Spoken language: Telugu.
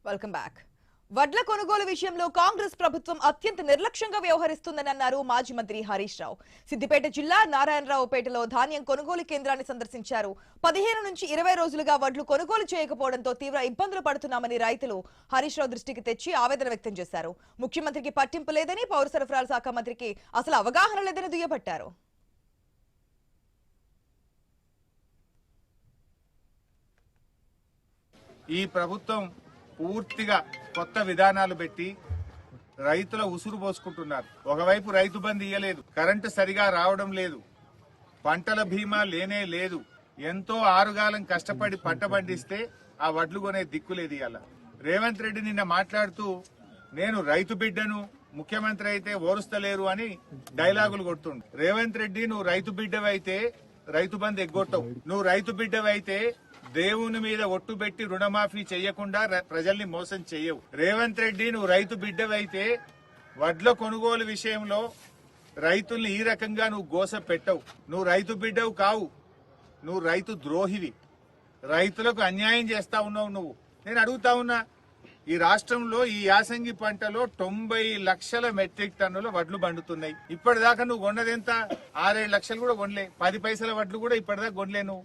Welcome back. వడ్ల కొనుగోలు విషయంలో కాంగ్రెస్ ప్రభుత్వం అత్యంత నిర్లక్ష్యంగా వ్యవహరిస్తుందని అన్నారు మాజీ మంత్రి హరీష్ రావు. సిద్దిపేట జిల్లా నారాయణరావుపేటలో ధాన్యం కొనుగోలు కేంద్రాన్ని సందర్శించారు. 15 నుంచి 20 రోజులుగా వడ్లు కొనుగోలు చేయకపోవడంతో తీవ్ర ఇబ్బందులు పడుతున్నామని రైతులు హరీష్ రావు దృష్టికి తెచ్చి ఆవేదన వ్యక్తం చేశారు. ముఖ్యమంత్రికి పట్టింపు లేదని, పౌర సరఫరాల శాఖ మంత్రికి అసలు అవగాహన లేదని దుయ్యబట్టారు. ఈ ప్రభుత్వం పూర్తిగా కొత్త విధానాలు పెట్టి రైతుల ఉసురు పోసుకుంటున్నారు. ఒకవైపు రైతు బంధు ఇయ్యలేదు, కరెంటు సరిగా రావడం లేదు, పంటల బీమా లేనే లేదు. ఎంతో ఆరుగాలం కష్టపడి పంట పండిస్తే ఆ వడ్లు కొనే దిక్కు లేదు. ఇవాళ రేవంత్ రెడ్డి నిన్న మాట్లాడుతూ నేను రైతు బిడ్డను, ముఖ్యమంత్రి అయితే ఓరుస్తలేరు అని డైలాగులు కొడుతుండు. రేవంత్ రెడ్డి, నువ్వు రైతు బిడ్డవైతే రైతు బంధు ఎగ్గొట్టవు. నువ్వు రైతు బిడ్డవైతే దేవుని మీద ఒట్టు పెట్టి రుణమాఫీ చెయ్యకుండా ప్రజల్ని మోసం చెయ్యవు. రేవంత్ రెడ్డి, నువ్వు రైతు బిడ్డవైతే వడ్ల కొనుగోలు విషయంలో రైతుల్ని ఈ రకంగా నువ్వు గోస పెట్టవు. నువ్వు రైతు బిడ్డవు కావు, నువ్వు రైతు ద్రోహివి. రైతులకు అన్యాయం చేస్తా ఉన్నావు నువ్వు. నేను అడుగుతా ఉన్నా, ఈ రాష్ట్రంలో ఈ యాసంగి పంటలో 90 లక్షల మెట్రిక్ టన్నుల వడ్లు పండుతున్నాయి. ఇప్పటిదాకా నువ్వు కొన్నదెంత? 6-7 లక్షలు కూడా కొనలే. 10 పైసల వడ్లు కూడా ఇప్పటిదాకా కొనలే నువ్వు.